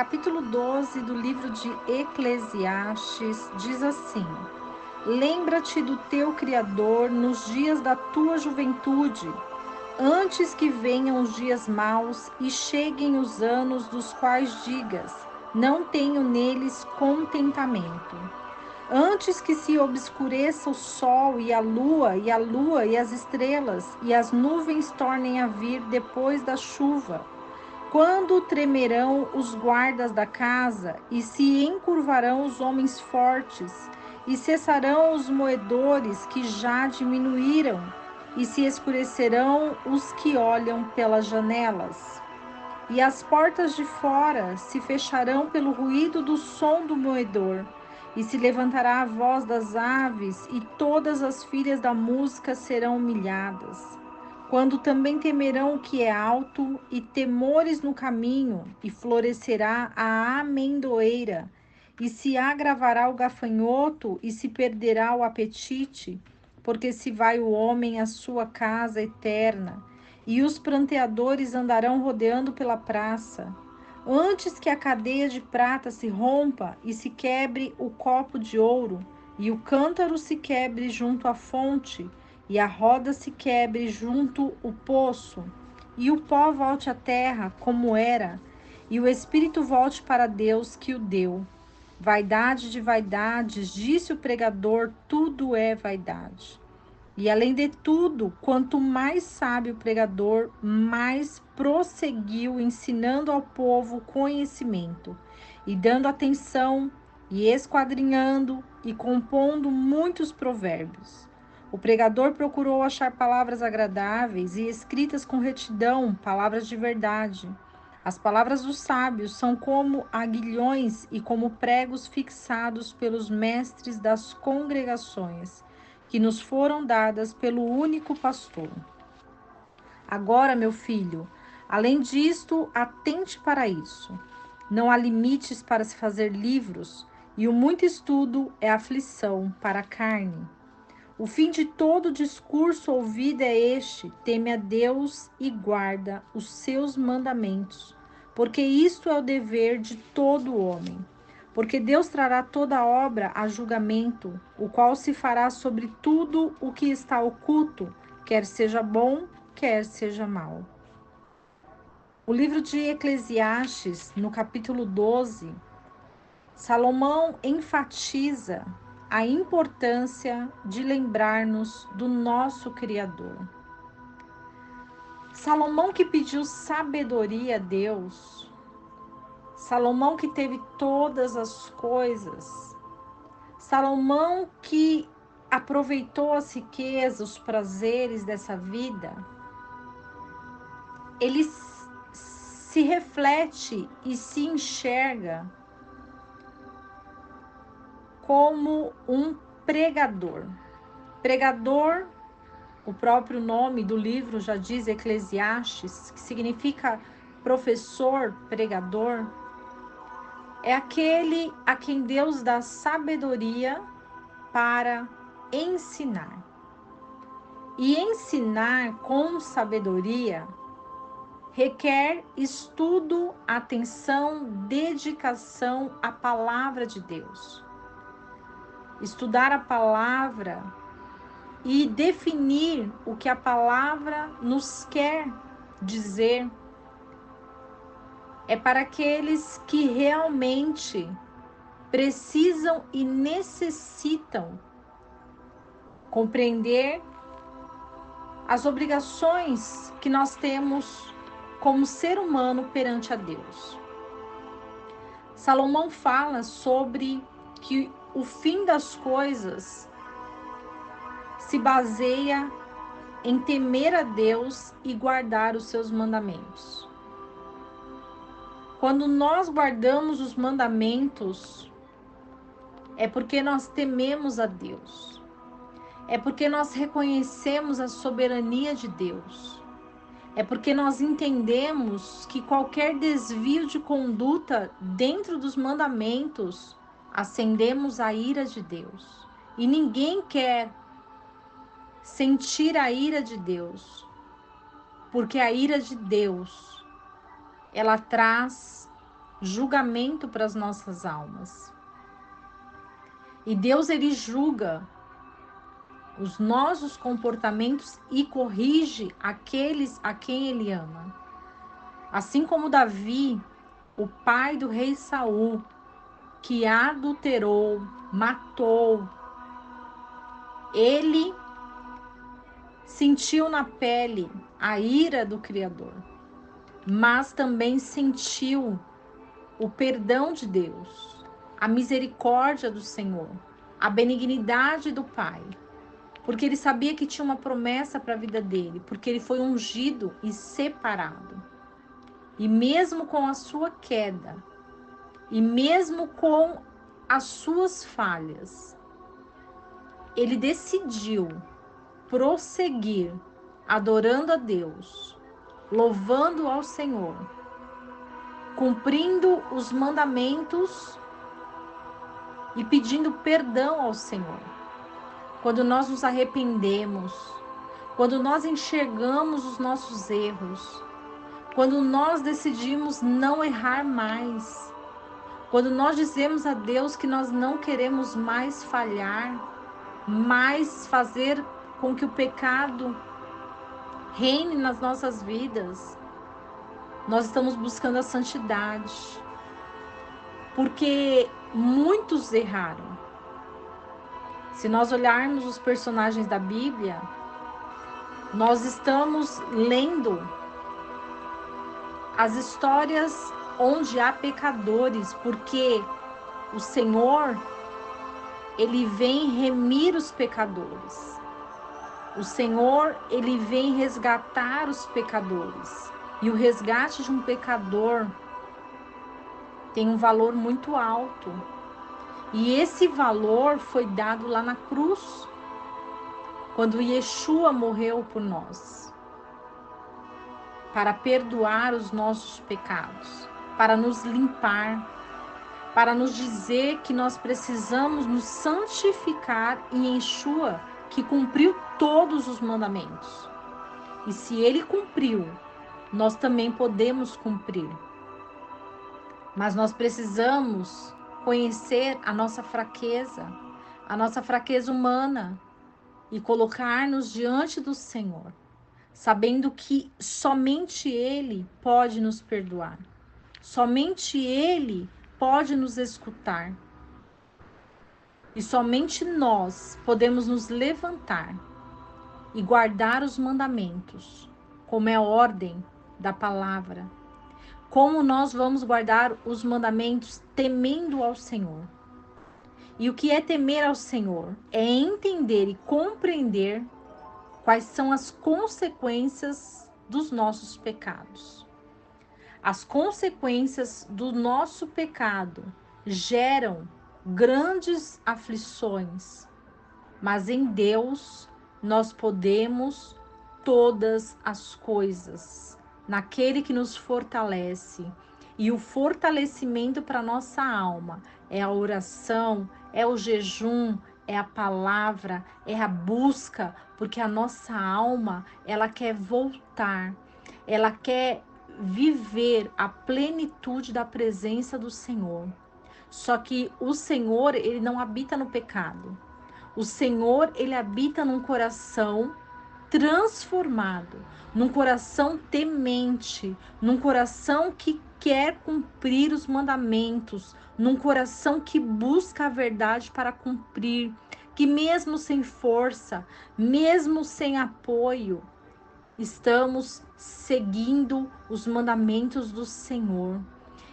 Capítulo 12 do livro de Eclesiastes diz assim: Lembra-te do teu Criador nos dias da tua juventude, antes que venham os dias maus e cheguem os anos dos quais digas: não tenho neles contentamento. Antes que se obscureça o sol e a lua e as estrelas, e as nuvens tornem a vir depois da chuva, quando tremerão os guardas da casa, e se encurvarão os homens fortes, e cessarão os moedores que já diminuíram, e se escurecerão os que olham pelas janelas. E as portas de fora se fecharão pelo ruído do som do moedor, e se levantará a voz das aves, e todas as filhas da música serão humilhadas. Quando também temerão o que é alto, e temores no caminho, e florescerá a amendoeira, e se agravará o gafanhoto, e se perderá o apetite, porque se vai o homem à sua casa eterna, e os pranteadores andarão rodeando pela praça. Antes que a cadeia de prata se rompa, e se quebre o copo de ouro, e o cântaro se quebre junto à fonte, e a roda se quebre junto o poço, e o pó volte à terra como era, e o espírito volte para Deus que o deu. Vaidade de vaidades, disse o pregador, tudo é vaidade. E além de tudo, quanto mais sabe o pregador, mais prosseguiu ensinando ao povo conhecimento, e dando atenção, e esquadrinhando, e compondo muitos provérbios. O pregador procurou achar palavras agradáveis e escritas com retidão, palavras de verdade. As palavras dos sábios são como aguilhões e como pregos fixados pelos mestres das congregações, que nos foram dadas pelo único pastor. Agora, meu filho, além disto, atente para isso. Não há limites para se fazer livros, e o muito estudo é aflição para a carne. O fim de todo discurso ouvido é este: teme a Deus e guarda os seus mandamentos, porque isto é o dever de todo homem. Porque Deus trará toda obra a julgamento, o qual se fará sobre tudo o que está oculto, quer seja bom, quer seja mal. O livro de Eclesiastes, no capítulo 12, Salomão enfatiza a importância de lembrar-nos do nosso Criador. Salomão que pediu sabedoria a Deus, Salomão que teve todas as coisas, Salomão que aproveitou as riquezas, os prazeres dessa vida, ele se reflete e se enxerga como um pregador. Pregador, o próprio nome do livro já diz, Eclesiastes, que significa professor, pregador, é aquele a quem Deus dá sabedoria para ensinar. E ensinar com sabedoria requer estudo, atenção, dedicação à palavra de Deus. Estudar a palavra e definir o que a palavra nos quer dizer é para aqueles que realmente precisam e necessitam compreender as obrigações que nós temos como ser humano perante a Deus. Salomão fala sobre que o fim das coisas se baseia em temer a Deus e guardar os seus mandamentos. Quando nós guardamos os mandamentos, é porque nós tememos a Deus. É porque nós reconhecemos a soberania de Deus. É porque nós entendemos que qualquer desvio de conduta dentro dos mandamentos, acendemos a ira de Deus. E ninguém quer sentir a ira de Deus, porque a ira de Deus, ela traz julgamento para as nossas almas. E Deus, ele julga os nossos comportamentos e corrige aqueles a quem ele ama. Assim como Davi, o pai do rei Saul, que adulterou, matou, ele sentiu na pele a ira do Criador, mas também sentiu o perdão de Deus, a misericórdia do Senhor, a benignidade do Pai, porque ele sabia que tinha uma promessa para a vida dele, porque ele foi ungido e separado. E mesmo com a sua queda, e mesmo com as suas falhas, ele decidiu prosseguir adorando a Deus, louvando ao Senhor, cumprindo os mandamentos e pedindo perdão ao Senhor. Quando nós nos arrependemos, quando nós enxergamos os nossos erros, quando nós decidimos não errar mais, quando nós dizemos a Deus que nós não queremos mais falhar, mais fazer com que o pecado reine nas nossas vidas, nós estamos buscando a santidade, porque muitos erraram. Se nós olharmos os personagens da Bíblia, nós estamos lendo as histórias onde há pecadores, porque o Senhor, ele vem remir os pecadores. O Senhor, ele vem resgatar os pecadores. E o resgate de um pecador tem um valor muito alto. E esse valor foi dado lá na cruz, quando Yeshua morreu por nós, para perdoar os nossos pecados, para nos limpar, para nos dizer que nós precisamos nos santificar em Yeshua, que cumpriu todos os mandamentos. E se ele cumpriu, nós também podemos cumprir. Mas nós precisamos conhecer a nossa fraqueza humana, e colocar-nos diante do Senhor, sabendo que somente Ele pode nos perdoar, somente Ele pode nos escutar, e somente nós podemos nos levantar e guardar os mandamentos, como é a ordem da palavra. Como nós vamos guardar os mandamentos temendo ao Senhor? E o que é temer ao Senhor? É entender e compreender quais são as consequências dos nossos pecados. As consequências do nosso pecado geram grandes aflições, mas em Deus nós podemos todas as coisas, naquele que nos fortalece. E o fortalecimento para nossa alma é a oração, é o jejum, é a palavra, é a busca, porque a nossa alma, ela quer voltar, ela quer viver a plenitude da presença do Senhor. Só que o Senhor, ele não habita no pecado. O Senhor, ele habita num coração transformado, num coração temente, num coração que quer cumprir os mandamentos, num coração que busca a verdade para cumprir, que mesmo sem força, mesmo sem apoio, estamos seguindo os mandamentos do Senhor.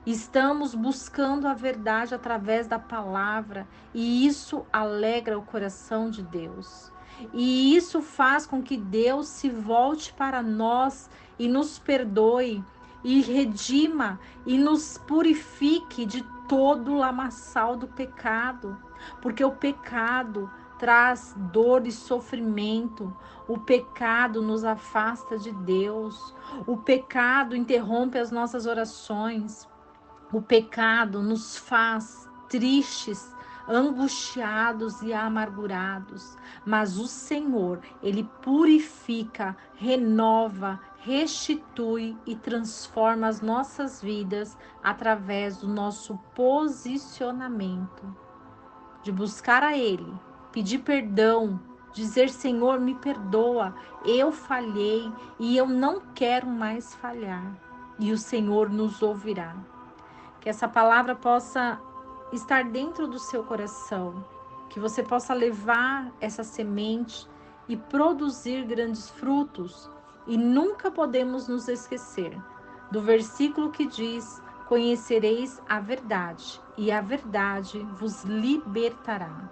Estamos buscando a verdade através da palavra, e isso alegra o coração de Deus. E isso faz com que Deus se volte para nós e nos perdoe, e redima e nos purifique de todo o lamaçal do pecado. Porque o pecado traz dor e sofrimento. O pecado nos afasta de Deus. O pecado interrompe as nossas orações. O pecado nos faz tristes, angustiados e amargurados, mas o Senhor, ele purifica, renova, restitui e transforma as nossas vidas através do nosso posicionamento, de buscar a Ele, pedir perdão, dizer: Senhor, me perdoa, eu falhei e eu não quero mais falhar. E o Senhor nos ouvirá. Que essa palavra possa estar dentro do seu coração, que você possa levar essa semente e produzir grandes frutos. E nunca podemos nos esquecer do versículo que diz: conhecereis a verdade, e a verdade vos libertará.